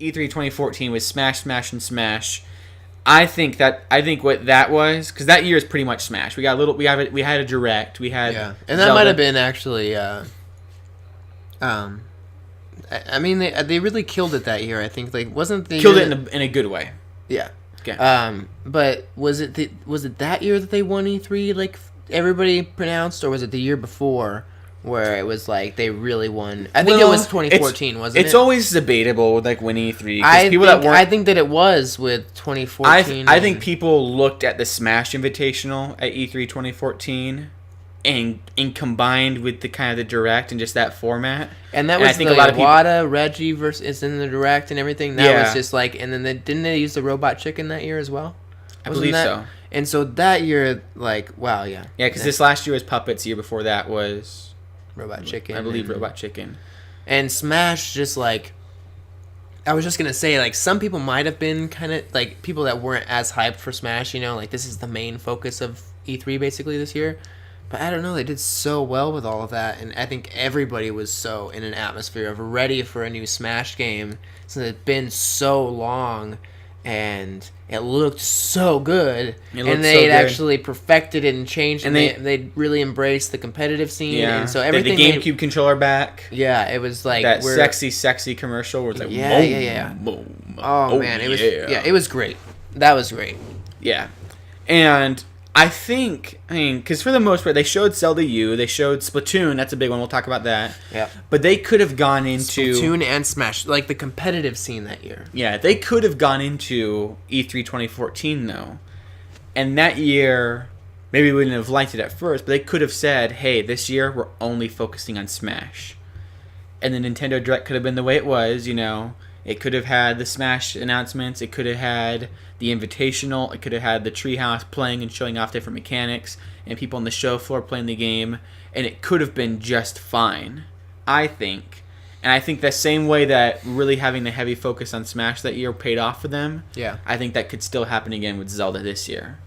E3 2014 was Smash, Smash, and Smash. I think what that was, because that year is pretty much Smash. We had a Direct. We had and that Zelda. might have been actually. I mean, they really killed it that year. I think wasn't the killed it in a good way. Yeah. Okay. But was it that year that they won E3 like everybody pronounced, or was it the year before where it was like they really won? I think it was 2014, wasn't it? It's always debatable with like winning E3. I think that it was with 2014. I think people looked at the Smash Invitational at E3 2014. And combined with the kind of the Direct and just that format, and that was I think a lot of Iwata, Reggie is in the Direct and everything. That was just like, and then didn't they use the Robot Chicken that year as well? I believe so. And so that year, like, wow, yeah, because this last year was Puppets. The year before that was Robot Chicken. I believe Robot Chicken. And Smash, just like, I was just gonna say, like, some people might have been kind of like people that weren't as hyped for Smash. Like this is the main focus of E3 basically this year. But I don't know, they did so well with all of that, and I think everybody was so in an atmosphere of ready for a new Smash game, since it's been so long, and it looked so good, and they'd actually perfected it and changed, and they really embraced the competitive scene, and so everything. The GameCube controller back. Yeah, it was like that sexy commercial where it's like boom. Oh man, it was great. That was great. Yeah, and. I mean, because for the most part, they showed Zelda U, they showed Splatoon, that's a big one, we'll talk about that. Yeah. But they could have gone into... Splatoon and Smash, like the competitive scene that year. Yeah, they could have gone into E3 2014, though. And that year, maybe we wouldn't have liked it at first, but they could have said, hey, this year we're only focusing on Smash. And the Nintendo Direct could have been the way it was, It could have had the Smash announcements. It could have had the Invitational. It could have had the Treehouse playing and showing off different mechanics and people on the show floor playing the game. And it could have been just fine, I think. And I think the same way that really having the heavy focus on Smash that year paid off for them, I think that could still happen again with Zelda this year.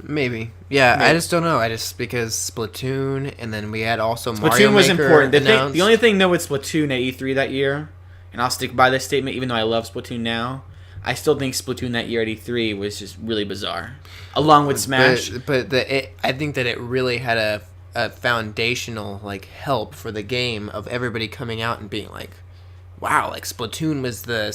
Maybe. Yeah, maybe. I just don't know. Because Splatoon, and then we had also Mario Maker. Splatoon was important. The only thing, though, with Splatoon at E3 that year... And I'll stick by this statement, even though I love Splatoon now. I still think Splatoon that year at E3 was just really bizarre, along with Smash. But I think that it really had a foundational help for the game of everybody coming out and being like, "Wow!" Like Splatoon was the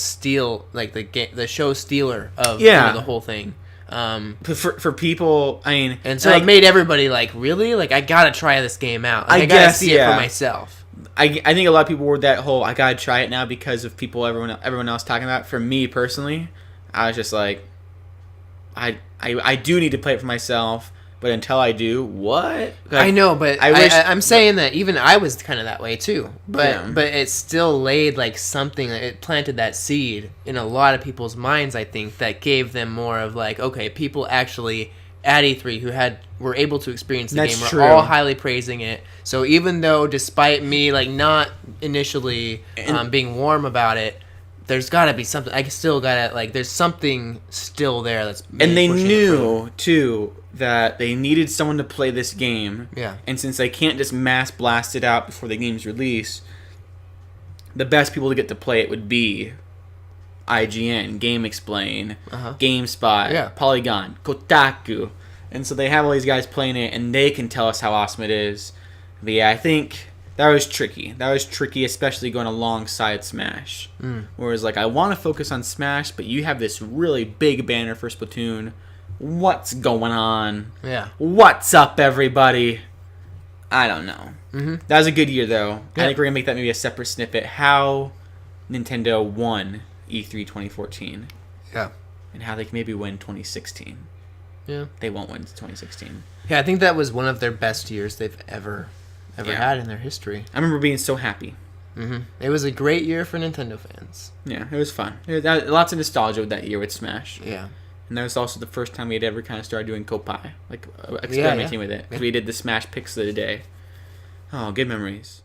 the show stealer of the whole thing. For people, I mean, and so it made everybody really I gotta try this game out. I gotta see it for myself. I think a lot of people were that whole I gotta try it now because of everyone else talking about it. For me personally, I was just like, I do need to play it for myself, but until I do, what? I know, but I'm saying that even I was kind of that way too. But it still laid something. It planted that seed in a lot of people's minds. I think that gave them more of okay, people actually at E3 who were able to experience the game were all highly praising it. So even though, despite me not initially being warm about it, there's got to be something. I still got to there's something still there that's. And they knew too that they needed someone to play this game. Yeah. And since they can't just mass blast it out before the game's release, the best people to get to play it would be IGN, Game Explain, GameSpot, Polygon, Kotaku. And so they have all these guys playing it, and they can tell us how awesome it is. But yeah, I think that was tricky. That was tricky, especially going alongside Smash. Whereas, I want to focus on Smash, but you have this really big banner for Splatoon. What's going on? Yeah. What's up, everybody? I don't know. Mm-hmm. That was a good year, though. Yeah. I think we're going to make that maybe a separate snippet. How Nintendo won E3 2014. Yeah. And how they can maybe win 2016. Yeah. They won't win 2016. Yeah, I think that was one of their best years they've ever had in their history. I remember being so happy. Mm-hmm. It was a great year for Nintendo fans. Yeah, it was fun. Lots of nostalgia with that year with Smash. Yeah. And that was also the first time we had ever kind of started doing Koppai. Experimenting with it. Because we did the Smash picks of the day. Oh, good memories.